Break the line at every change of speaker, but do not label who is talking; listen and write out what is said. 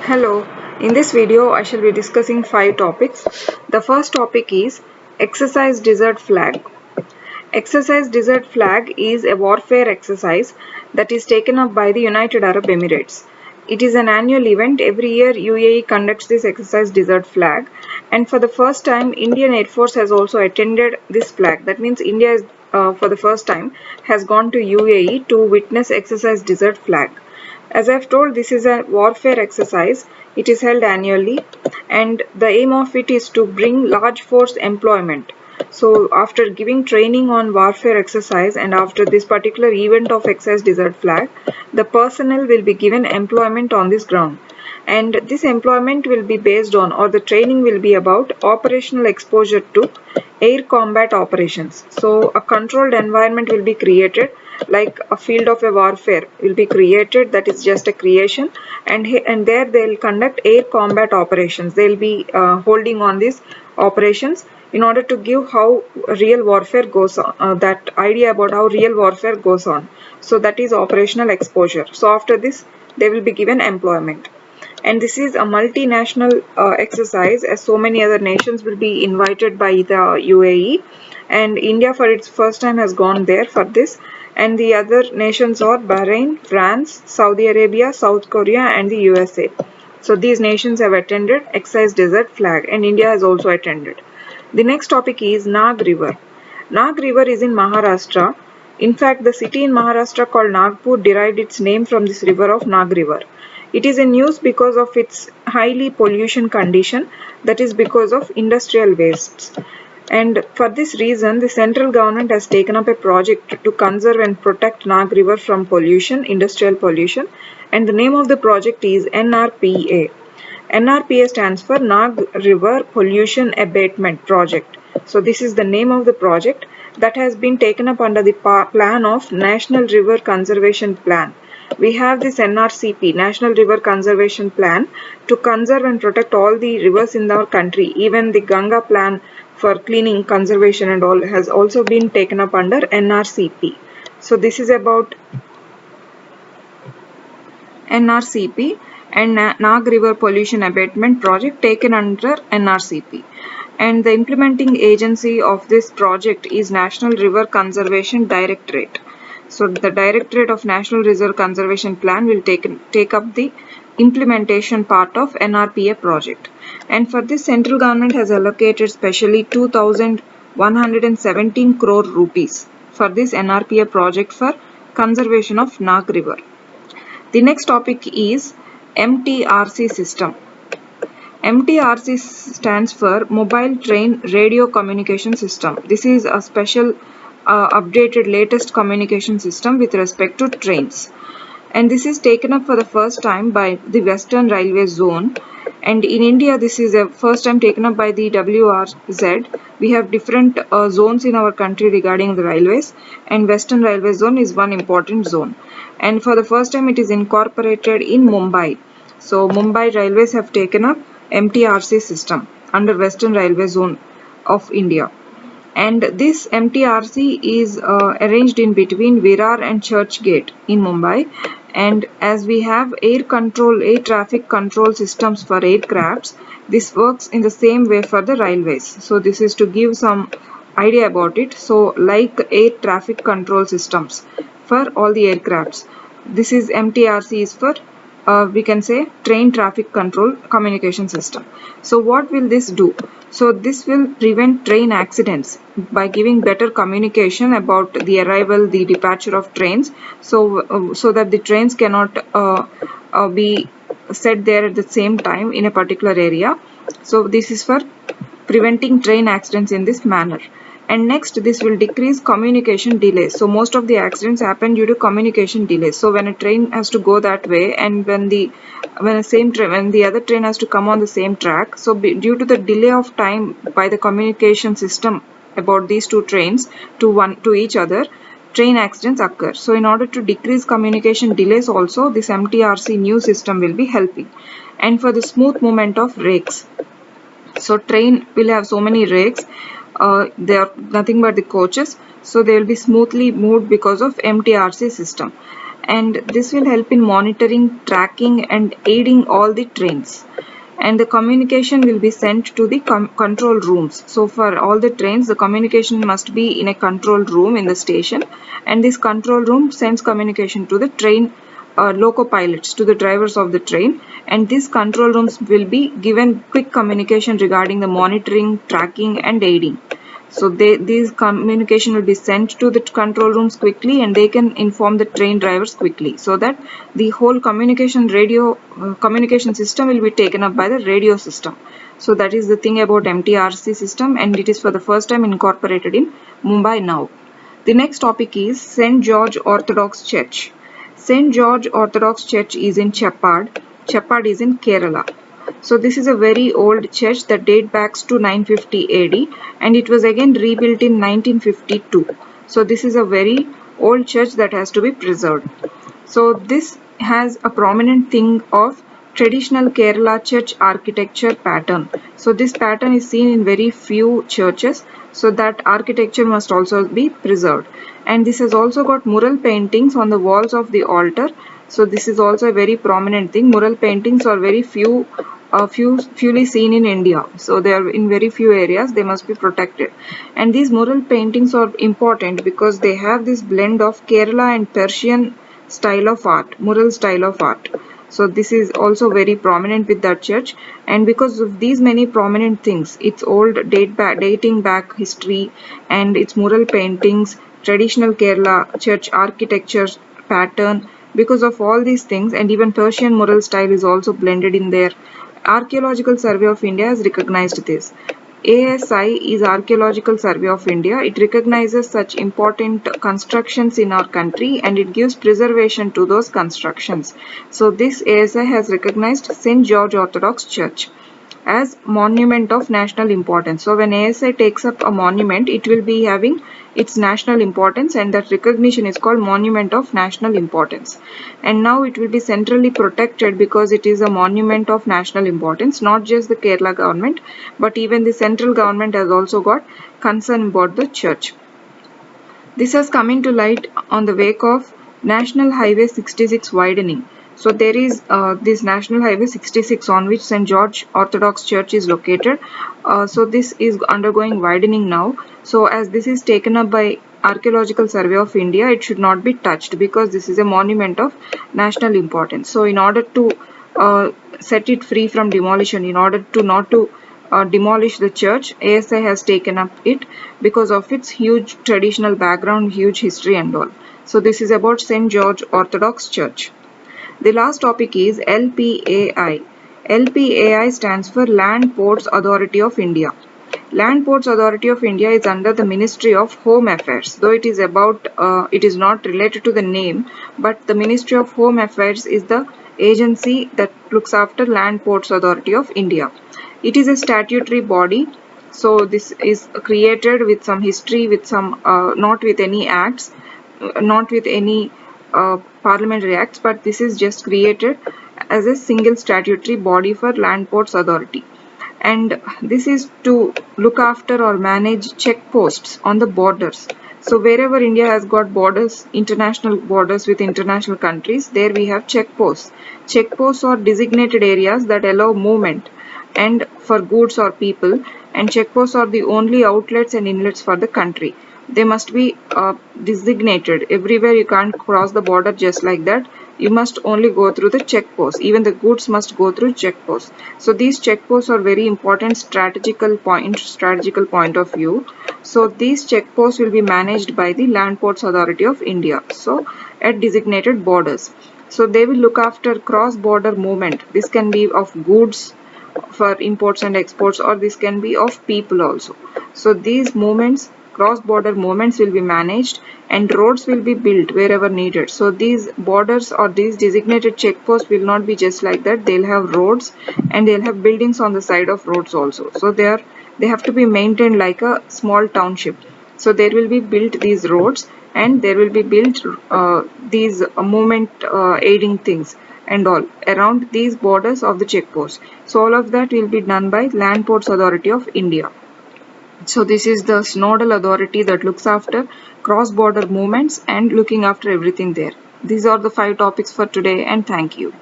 Hello, in this video I shall be discussing 5 topics. The first topic is Exercise Desert Flag. Exercise Desert Flag is a warfare exercise that is taken up by the United Arab Emirates. It is an annual event. Every year UAE conducts this Exercise Desert Flag, and for the first time Indian Air Force has also attended this flag. That means India is, for the first time has gone to UAE to witness Exercise Desert Flag. As I've told, this is a warfare exercise. It is held annually, and the aim of it is to bring large force employment. So after giving training on warfare exercise and after this particular event of Exercise Desert Flag, the personnel will be given employment on this ground. And this employment will be based on, or the training will be about, operational exposure to air combat operations. So a controlled environment will be created, like a field of a warfare will be created, that is just a creation, and there they will conduct air combat operations. They will be holding on these operations in order to give how real warfare goes on, that idea about how real warfare goes on. So that is operational exposure. So after this they will be given employment. And this is a multinational exercise, as so many other nations will be invited by the UAE, and India for its first time has gone there for this, and the other nations are Bahrain, France, Saudi Arabia, South Korea and the USA. So these nations have attended Exercise Desert Flag, and India has also attended. The next topic is Nag River. Nag River is in Maharashtra. In fact, the city in Maharashtra called Nagpur derived its name from this river of Nag River. It is in use because of its highly pollution condition, that is because of industrial wastes. And for this reason, the central government has taken up a project to conserve and protect Nag River from pollution, industrial pollution, and the name of the project is NRPA. NRPA stands for Nag River Pollution Abatement Project. So this is the name of the project that has been taken up under the plan of National River Conservation Plan. We have this NRCP, National River Conservation Plan, to conserve and protect all the rivers in our country. Even the Ganga plan for cleaning, conservation and all has also been taken up under NRCP. So this is about NRCP and Nag River Pollution Abatement Project taken under NRCP. And the implementing agency of this project is National River Conservation Directorate. So the Directorate of National Reserve Conservation Plan will take up the implementation part of NRPA project. And for this, central government has allocated specially 2,117 crore rupees for this NRPA project for conservation of Nag River. The next topic is MTRC system. MTRC stands for Mobile Train Radio Communication System. This is a special updated latest communication system with respect to trains, and this is taken up for the first time by the Western Railway Zone, and in India this is the first time taken up by the WRZ. We have different zones in our country regarding the railways, and Western Railway Zone is one important zone, and for the first time it is incorporated in Mumbai. So Mumbai Railways have taken up MTRC system under Western Railway Zone of India. And this MTRC is arranged in between Virar and Churchgate in Mumbai. And as we have air traffic control systems for aircrafts, this works in the same way for the railways. So this is to give some idea about it. So like air traffic control systems for all the aircrafts, this is MTRC is for we can say train traffic control communication system. So what will this do? So this will prevent train accidents by giving better communication about the arrival, the departure of trains, so that the trains cannot be set there at the same time in a particular area. So this is for preventing train accidents in this manner. And next, this will decrease communication delays. So most of the accidents happen due to communication delays. So when a train has to go that way, and when the other train has to come on the same track, so due to the delay of time by the communication system about these two trains to each other, train accidents occur. So in order to decrease communication delays also, this MTRC new system will be helping. And for the smooth movement of rakes, so train will have so many rakes. They are nothing but the coaches, so they will be smoothly moved because of MTRC system. and this will help in monitoring, tracking and aiding all the trains. And the communication will be sent to the control rooms. So for all the trains, the communication must be in a control room in the station, and this control room sends communication to the train loco pilots, to the drivers of the train, and these control rooms will be given quick communication regarding the monitoring, tracking and aiding. So these communication will be sent to the control rooms quickly, and they can inform the train drivers quickly, so that the whole communication system will be taken up by the radio system. So that is the thing about MTRC system, and it is for the first time incorporated in Mumbai now. The next topic is St. George Orthodox Church. St. George Orthodox Church is in Cheppad. Cheppad is in Kerala. So this is a very old church that dates back to 950 AD, and it was again rebuilt in 1952. So this is a very old church that has to be preserved. So this has a prominent thing of traditional Kerala church architecture pattern. So this pattern is seen in very few churches, so that architecture must also be preserved. And this has also got mural paintings on the walls of the altar. So this is also a very prominent thing. Mural paintings are very fewly seen in India. So they are in very few areas. They must be protected. And these mural paintings are important because they have this blend of Kerala and Persian style of art, mural style of art. So this is also very prominent with that church, and because of these many prominent things, its old dating back history and its mural paintings, traditional Kerala church architecture pattern, because of all these things, and even Persian mural style is also blended in there, Archaeological Survey of India has recognized this. ASI is Archaeological Survey of India. It recognizes such important constructions in our country, and it gives preservation to those constructions. So this ASI has recognized St. George Orthodox Church as monument of national importance. So when ASI takes up a monument, it will be having its national importance, and that recognition is called monument of national importance. And now it will be centrally protected because it is a monument of national importance. Not just the Kerala government, but even the central government has also got concern about the church. This has come into light on the wake of National Highway 66 widening. So there is this National Highway 66 on which St. George Orthodox Church is located. So this is undergoing widening now. So as this is taken up by Archaeological Survey of India, it should not be touched because this is a monument of national importance. So in order to set it free from demolition, in order to not to demolish the church, ASI has taken up it because of its huge traditional background, huge history and all. So this is about St. George Orthodox Church. The last topic is LPAI. LPAI stands for Land Ports Authority of India. Land Ports Authority of India is under the Ministry of Home Affairs. Though it is it is not related to the name, but the Ministry of Home Affairs is the agency that looks after Land Ports Authority of India. It is a statutory body. So this is created with some history, with some not with any acts, not with any parliamentary acts, but this is just created as a single statutory body for Land Ports Authority. And this is to look after or manage checkposts on the borders. So wherever India has got borders, international borders with international countries, there we have checkposts. Checkposts are designated areas that allow movement and for goods or people, and checkposts are the only outlets and inlets for the country. They must be designated. Everywhere you can't cross the border just like that. You must only go through the checkposts. Even the goods must go through checkposts. So these checkposts are very important strategical point of view. So these checkposts will be managed by the Land Ports Authority of India. So at designated borders. So they will look after cross-border movement. This can be of goods for imports and exports, or this can be of people also. So these movements, cross-border movements, will be managed, and roads will be built wherever needed. So these borders or these designated checkposts will not be just like that. They'll have roads, and they'll have buildings on the side of roads also. So they have to be maintained like a small township. So there will be built these roads, and there will be built these movement aiding things and all around these borders of the checkposts. So all of that will be done by Land Ports Authority of India. So this is the nodal authority that looks after cross-border movements and looking after everything there. These are the 5 topics for today, and thank you.